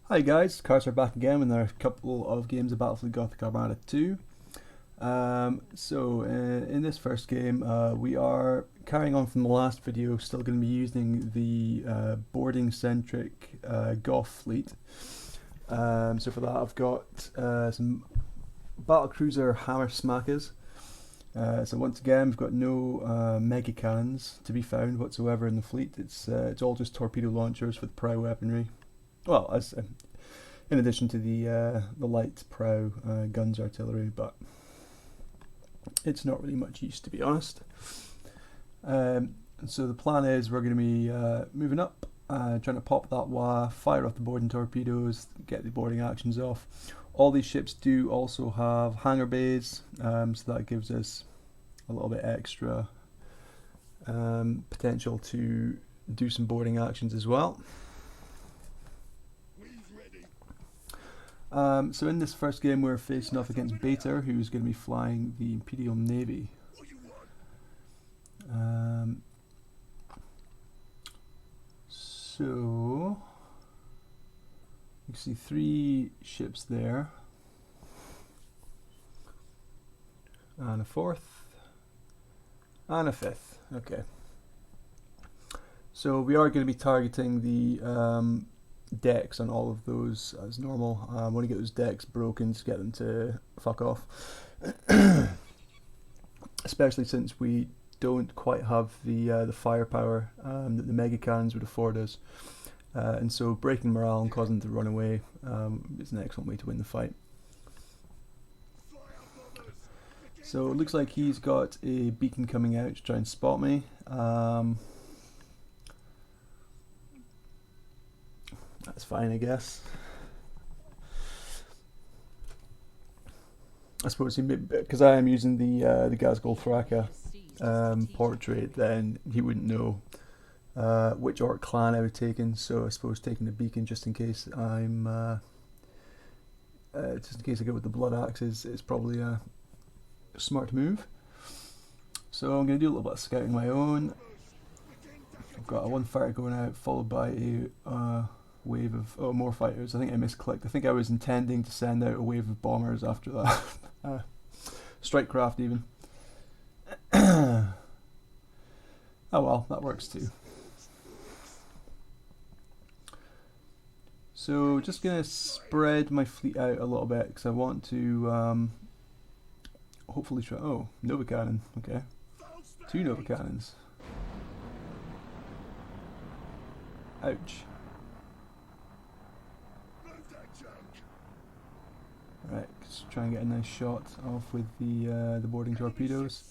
Hi guys, Carcer back again with another couple of games of Battlefield Gothic Armada 2. In this first game, we are carrying on from the last video, still going to be using the boarding-centric Goff fleet. So for that I've got some battlecruiser hammer smackers. So once again, we've got no mega cannons to be found whatsoever in the fleet. It's all just torpedo launchers with prow weaponry. Well, as in addition to the light prow guns artillery, but it's not really much use, to be honest. So the plan is we're going to be moving up, trying to pop that WA, fire off the boarding torpedoes, get the boarding actions off. All these ships do also have hangar bays, so that gives us a little bit extra potential to do some boarding actions as well. So in this first game we're facing off against Bater, who's going to be flying the Imperial Navy. So you can see 3 ships there, and a 4th, and a 5th. Okay. So we are going to be targeting the decks on all of those as normal. I want to get those decks broken to get them to fuck off. Especially since we don't quite have the firepower that the mega cannons would afford us, and so breaking morale and causing them to run away is an excellent way to win the fight. So it looks like he's got a beacon coming out to try and spot me. That's fine, I guess. I suppose because I am using the Gazgol Thraka portrait, then he wouldn't know which orc clan I would taken. So I suppose taking the beacon just in case I go with the blood axe is probably a smart move. So I'm going to do a little bit of scouting my own. I've got a 1 fighter going out, followed by a wave of more fighters. I think I misclicked. I think I was intending to send out a wave of bombers after that. Strike craft even. Oh well, that works too. So just gonna spread my fleet out a little bit because I want to hopefully try. Oh, Nova Cannon. Okay, 2 Nova Cannons. Ouch. Right, just try and get a nice shot off with the boarding torpedoes.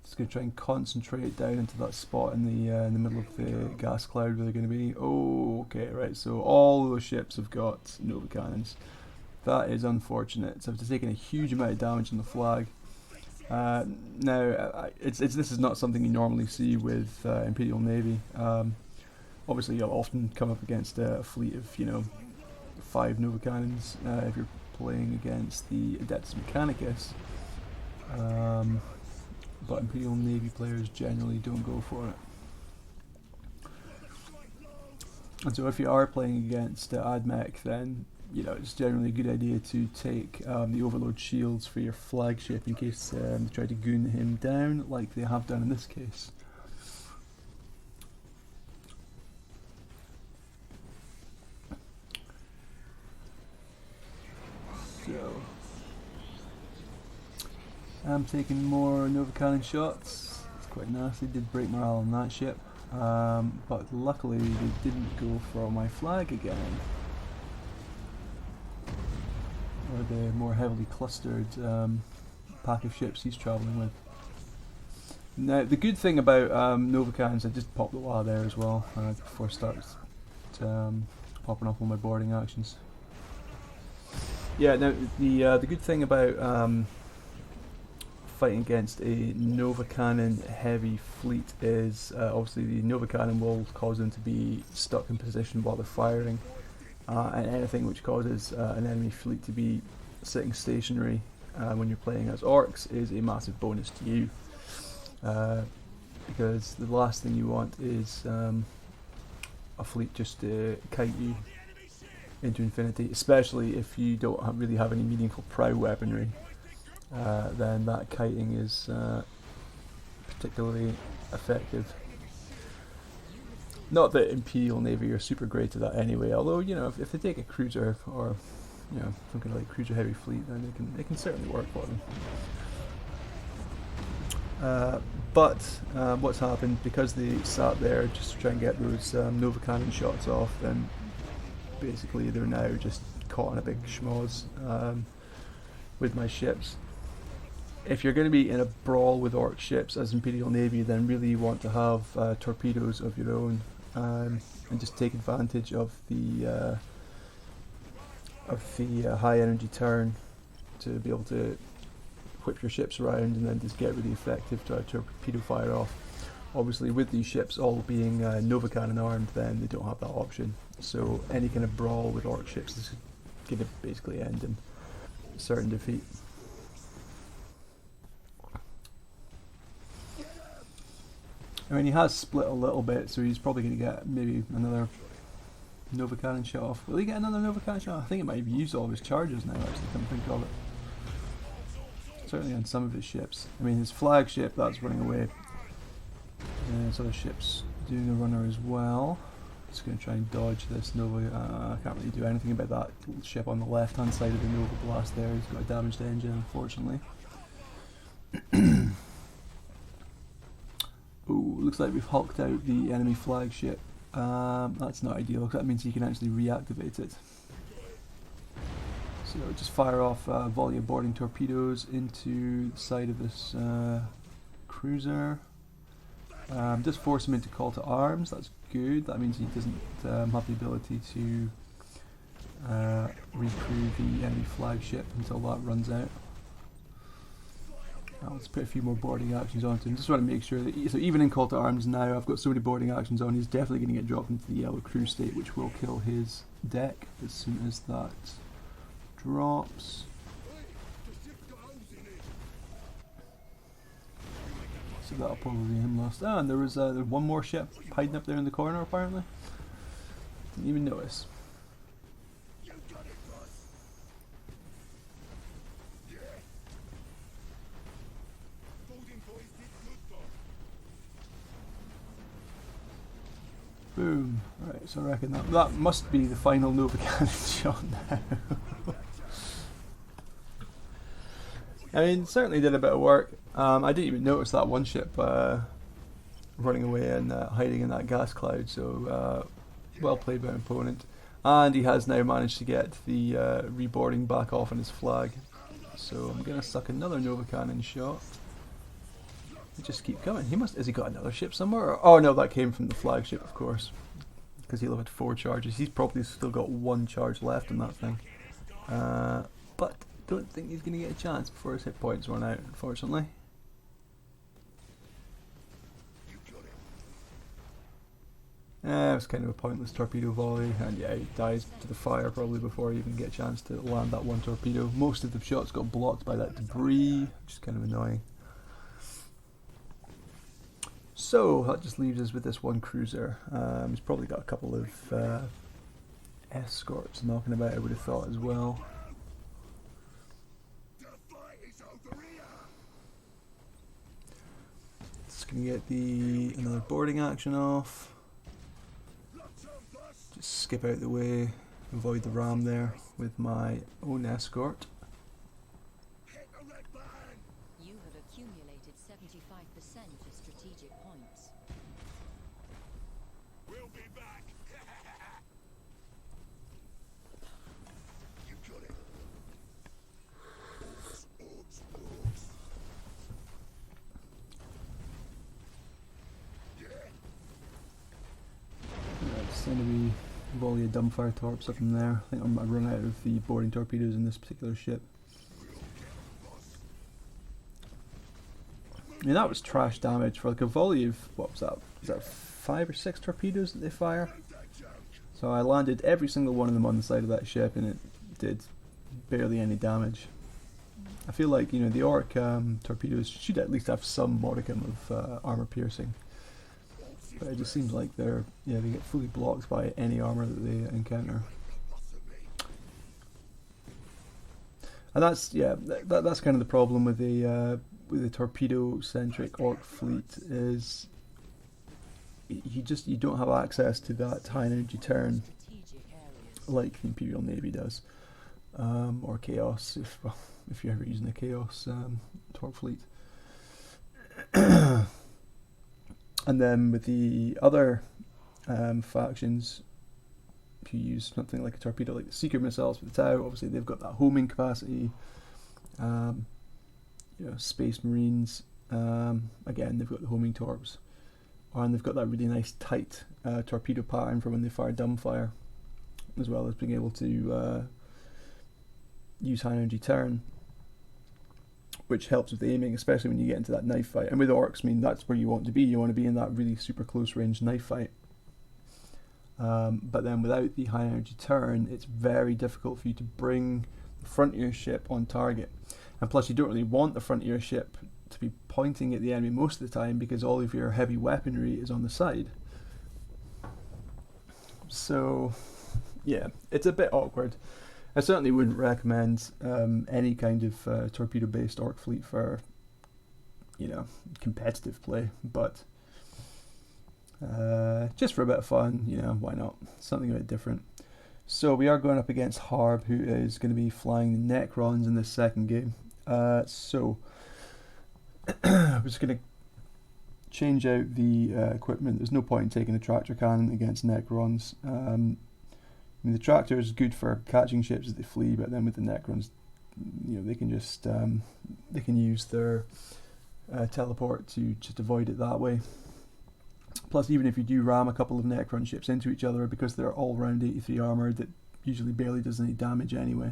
Just gonna try and concentrate down into that spot in the middle of the gas cloud where they're going to be. Oh, okay, right. So all those ships have got Nova cannons. That is unfortunate. So I've taken a huge amount of damage on the flag. Now, this is not something you normally see with Imperial Navy. Obviously, you'll often come up against a fleet of 5 Nova cannons if you're playing against the Adeptus Mechanicus, but Imperial Navy players generally don't go for it. And so if you are playing against AdMech, then it's generally a good idea to take the Overlord shields for your flagship in case they try to goon him down like they have done in this case. So I'm taking more Nova Cannon shots. It's quite nasty. Did break morale on that ship, but luckily they didn't go for my flag again, or the more heavily clustered pack of ships he's travelling with. Now the good thing about Nova Cannons, I just popped the WA there as well before I start popping off all my boarding actions. Yeah, now the good thing about fighting against a Nova Cannon heavy fleet is obviously the Nova Cannon will cause them to be stuck in position while they're firing, and anything which causes an enemy fleet to be sitting stationary when you're playing as orcs is a massive bonus to you, because the last thing you want is a fleet just to kite you into infinity, especially if you don't really have any meaningful prow weaponry. Then that kiting is particularly effective. Not that Imperial Navy are super great at that anyway, although, you know, if they take a cruiser or, you know, some kind of like cruiser heavy fleet, then they can certainly work for them. But what's happened, because they sat there just to try and get those Nova Cannon shots off, then basically they're now just caught in a big schmoz with my ships. If you're going to be in a brawl with Orc ships as Imperial Navy, then really you want to have torpedoes of your own, and just take advantage of the high energy turn to be able to whip your ships around and then just get really effective torpedo fire off. Obviously with these ships all being Nova Cannon armed, then they don't have that option, so any kind of brawl with Orc ships is going to basically end in certain defeat. I mean, he has split a little bit, so he's probably going to get maybe another Nova Cannon shot off. Will he get another Nova Cannon shot? I think it might have used all of his charges now, actually, come to think of it. Certainly on some of his ships. I mean, his flagship, that's running away. And his other ship's doing a runner as well. Just going to try and dodge this Nova. I can't really do anything about that little ship on the left-hand side of the Nova Blast there. He's got a damaged engine, unfortunately. Ooh, looks like we've hulked out the enemy flagship. That's not ideal, because that means you can actually reactivate it. So just fire off a volley of boarding torpedoes into the side of this cruiser. Just force him into call to arms, that's good. That means he doesn't have the ability to recrew the enemy flagship until that runs out. Let's put a few more boarding actions onto him. Just want to make sure that, so even in call to arms now, I've got so many boarding actions on, he's definitely going to get dropped into the yellow crew state, which will kill his deck as soon as that drops. So that'll probably be him lost. Ah, and there was one more ship hiding up there in the corner apparently. Didn't even notice. Boom. Right, so I reckon that must be the final Nova Cannon shot now. I mean, certainly did a bit of work. I didn't even notice that one ship running away and hiding in that gas cloud, so well played by an opponent. And he has now managed to get the reboarding back off on his flag. So I'm going to suck another Nova Cannon shot. Just keep coming. Has he got another ship somewhere? Oh no, that came from the flagship, of course, because he'll have had 4 charges. He's probably still got 1 charge left in that thing, but don't think he's going to get a chance before his hit points run out, unfortunately. It was kind of a pointless torpedo volley, and yeah, he dies to the fire probably before he even get a chance to land that one torpedo. Most of the shots got blocked by that debris, which is kind of annoying. So that just leaves us with this one cruiser. He's probably got a couple of escorts knocking about, I would have thought, as well. Just gonna get another boarding action off. Just skip out the way, avoid the ram there with my own escort. You have accumulated 75% of strategic points. We'll be back. You got it. Send a wee volley of dumbfire torps up in there. I think I've run out of the boarding torpedoes in this particular ship. I mean, that was trash damage for like a volley of, what was that? Is that 5 or 6 torpedoes that they fire? So I landed every single one of them on the side of that ship and it did barely any damage. I feel like, you know, the Orc torpedoes should at least have some modicum of armor piercing. But it just seems like they get fully blocked by any armor that they encounter. And that's that's kind of the problem with the torpedo-centric orc fleet is you don't have access to that high energy turn Strategic areas. like the Imperial Navy does, or Chaos if you're ever using a Chaos torp fleet. And then with the other factions who use something like a torpedo, like the Seeker missiles for the Tau, obviously they've got that homing capacity. Space Marines, again they've got the homing torps, and they've got that really nice tight torpedo pattern for when they fire dumbfire, as well as being able to use high energy turn, which helps with aiming, especially when you get into that knife fight. And with orcs, I mean, that's where you want to be. You want to be in that really super close range knife fight. But then without the high energy turn, it's very difficult for you to bring the front of your ship on target. And plus, you don't really want the front of your ship to be pointing at the enemy most of the time, because all of your heavy weaponry is on the side. So, yeah, it's a bit awkward. I certainly wouldn't recommend any kind of torpedo-based orc fleet for, competitive play, but just for a bit of fun, why not? Something a bit different. So we are going up against Harb, who is going to be flying the Necrons in this second game. So we're just going to change out the equipment. There's no point in taking a tractor cannon against Necrons. The tractor is good for catching ships as they flee, but then with the Necrons, they can just they can use their teleport to just avoid it that way. Plus, even if you do ram a couple of Necron ships into each other, because they're all round 83 armoured, that usually barely does any damage anyway.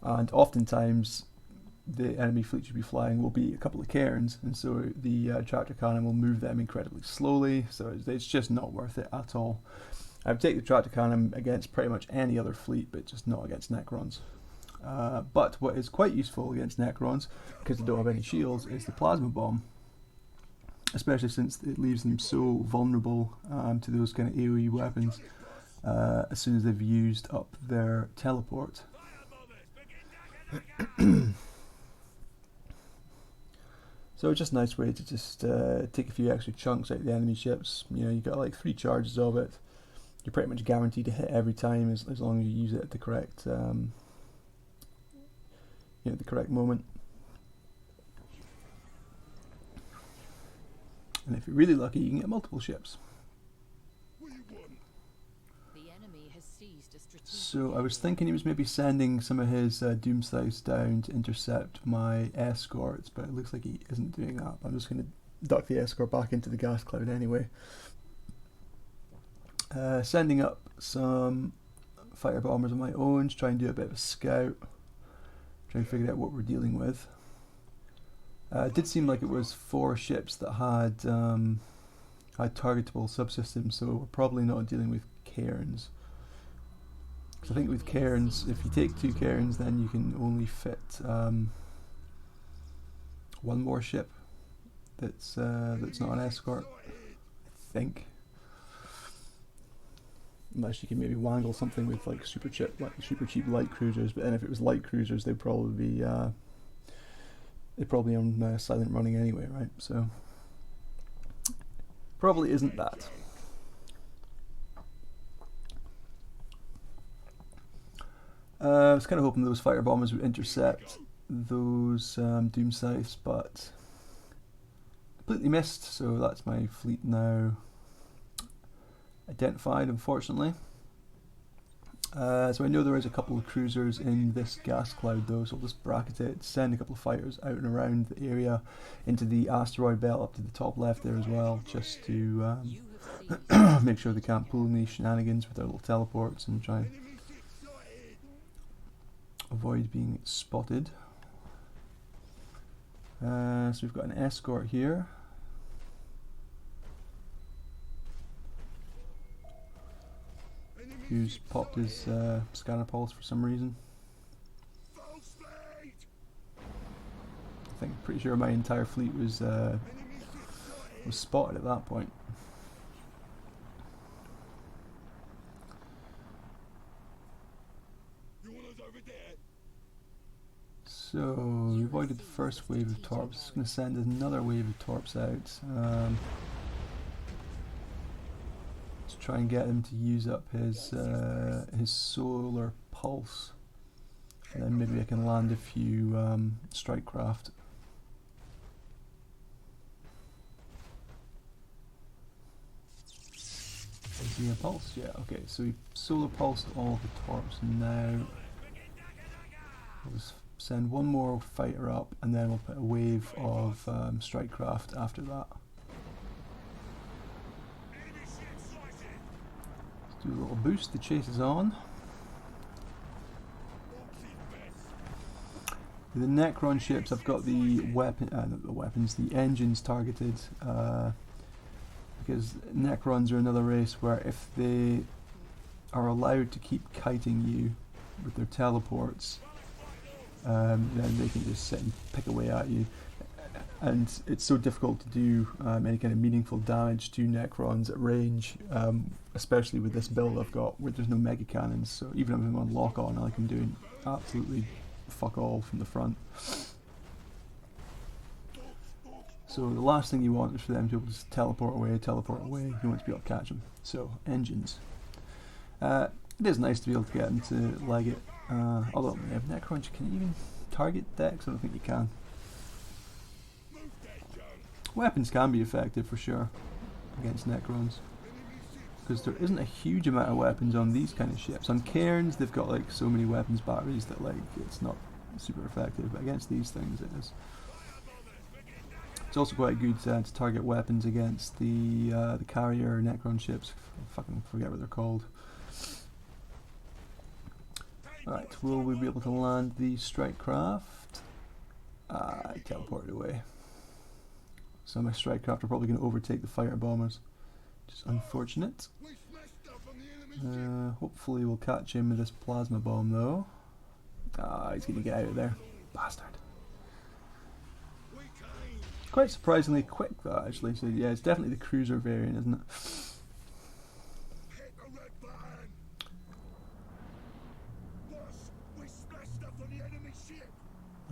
And oftentimes, the enemy fleet you'll be flying will be a couple of cairns, and so the tractor cannon will move them incredibly slowly, so it's just not worth it at all. I would take the tractor cannon against pretty much any other fleet, but just not against Necrons. But what is quite useful against Necrons, because they don't have any shields, is the plasma bomb. Especially since it leaves them so vulnerable to those kind of AoE weapons as soon as they've used up their teleport. So it's just a nice way to just take a few extra chunks out of the enemy ships. You've got like 3 charges of it. You're pretty much guaranteed to hit every time as long as you use it at the correct, the correct moment. And if you're really lucky, you can get multiple ships. The enemy has seized a strategic So I was thinking he was maybe sending some of his Doomsdice down to intercept my escorts, but it looks like he isn't doing that. I'm just going to duck the escort back into the gas cloud anyway. Sending up some fighter bombers of my own to try and do a bit of a scout, try and figure out what we're dealing with. It did seem like it was 4 ships that had targetable subsystems, so we're probably not dealing with cairns. Because I think with cairns, if you take 2 cairns, then you can only fit 1 more ship that's not an escort, I think. Unless you can maybe wangle something with like super cheap light cruisers, but then if it was light cruisers, they'd probably be on silent running anyway, right? So probably isn't that. I was kind of hoping those fighter bombers would intercept those doom scythes, but completely missed. So that's my fleet now identified, unfortunately. So I know there is a couple of cruisers in this gas cloud though, so I'll just bracket it, send a couple of fighters out and around the area into the asteroid belt up to the top left there as well, just to make sure they can't pull any shenanigans with their little teleports and try and avoid being spotted. So we've got an escort here. Who's popped his scanner pulse for some reason. I think pretty sure my entire fleet was spotted at that point. So we avoided the first wave of torps. It's going to send another wave of torps out. Let's try and get him to use up his solar pulse, and then maybe I can land a few strike craft. Is he a pulse? Yeah. Okay. So we solar pulsed all the torps. Now we'll just send one more fighter up, and then we'll put a wave of strike craft after that. Let's do a little boost. The chase is on. The Necron ships, I've got the the engines targeted, because Necrons are another race where if they are allowed to keep kiting you with their teleports, then they can just sit and pick away at you, and it's so difficult to do any kind of meaningful damage to Necrons at range, especially with this build I've got where there's no mega cannons. So even if I'm on lock on, I can do absolutely fuck all from the front. So the last thing you want is for them to be able to just teleport away. You want to be able to catch them. So engines. It is nice to be able to get them to leg it. Although Necrons, can you even target decks? I don't think you can. Weapons can be effective for sure against Necrons, because there isn't a huge amount of weapons on these kind of ships. On Cairns they've got like so many weapons batteries that like it's not super effective, but against these things it is. It's also quite good to target weapons against the carrier Necron ships. I fucking forget what they're called. Alright, will we be able to land the strike craft? I teleported away. So my strike craft are probably going to overtake the fighter bombers, which is unfortunate. Hopefully we'll catch him with this plasma bomb though. He's going to get out of there. Bastard. Quite surprisingly quick that actually, so yeah, it's definitely the cruiser variant, isn't it?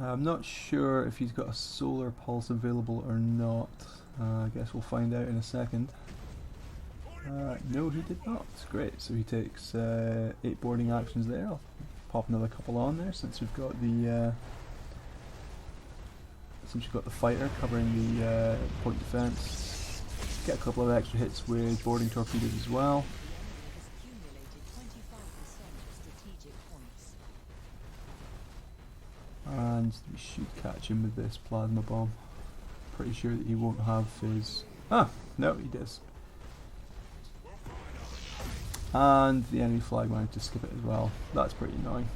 I'm not sure if he's got a solar pulse available or not. I guess we'll find out in a second. No, he did not. Great, so he takes 8 boarding actions there. I'll pop another couple on there since we've got the fighter covering the point defense. Get a couple of extra hits with boarding torpedoes as well. And we should catch him with this plasma bomb. Pretty sure that he won't have his... Ah! No, he does. And the enemy flag managed to skip it as well. That's pretty annoying.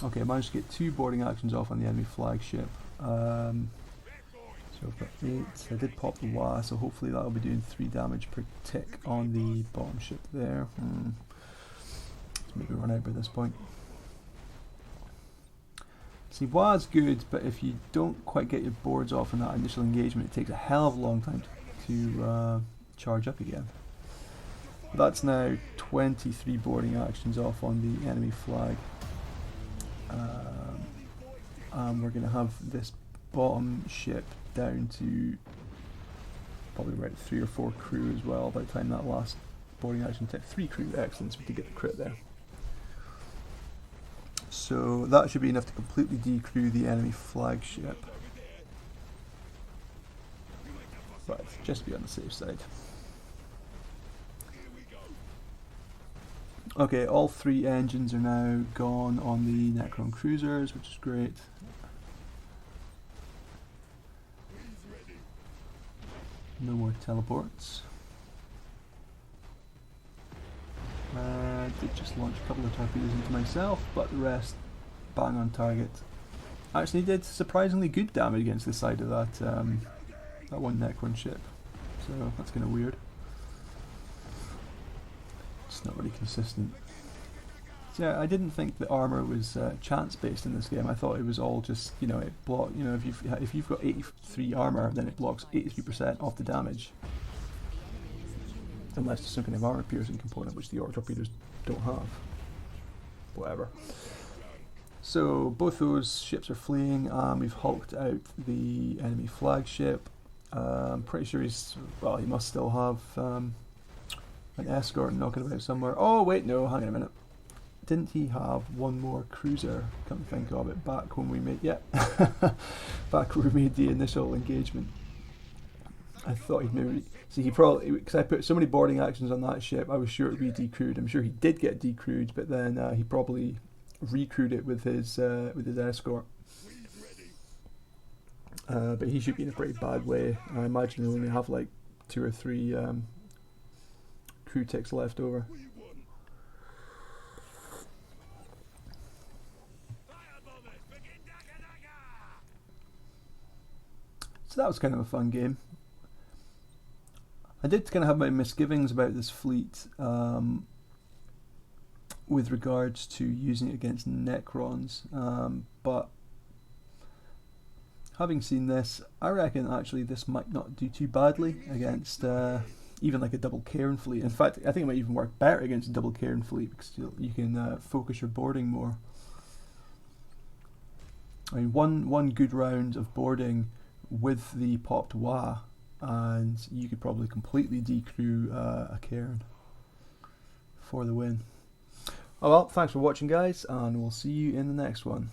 Okay, I managed to get 2 boarding actions off on the enemy flagship. So I've got 8. I did pop the WA, so hopefully that'll be doing 3 damage per tick on the bottom ship there. Let's maybe run out by this point. See, WA's good, but if you don't quite get your boards off in that initial engagement, it takes a hell of a long time to charge up again. That's now 23 boarding actions off on the enemy flag. And we're going to have this bottom ship down to probably about 3 or 4 crew as well by the time that last boarding action took. 3 crew, excellent, so we did get the crit there. So that should be enough to completely decrew the enemy flagship. But just to be on the safe side. Okay, all 3 engines are now gone on the Necron cruisers, which is great. No more teleports. Did just launch a couple of torpedoes into myself, but the rest bang on target. Actually did surprisingly good damage against the side of that that one Necron ship, so that's kind of weird. It's not really consistent. So yeah, I didn't think the armor was chance based in this game. I thought it was all just, you know, it block. You know, if you've got 83 armor, then it blocks 83% off the damage. Unless there's some kind of armor piercing component, which the torpedoes don't have. Whatever. So both those ships are fleeing. We've hulked out the enemy flagship. I'm pretty sure well, he must still have an escort knocking about somewhere. Oh wait, no, hang on a minute. Didn't he have one more cruiser? Come to think of it, back when we made, back when we made the initial engagement. I thought he'd maybe, see, he probably, because I put so many boarding actions on that ship, I was sure it would be decrewed. I'm sure he did get decrewed, but then he probably recrewed it with his escort. But he should be in a pretty bad way. I imagine he'll only have like 2 or 3 crew ticks left over. So that was kind of a fun game. I did kind of have my misgivings about this fleet with regards to using it against Necrons, but having seen this, I reckon actually this might not do too badly against even like a double Cairn fleet. In fact, I think it might even work better against a double Cairn fleet because you can focus your boarding more. I mean, one good round of boarding with the popped Wa, and you could probably completely decrew a Cairn for the win. Oh well, thanks for watching guys, and we'll see you in the next one.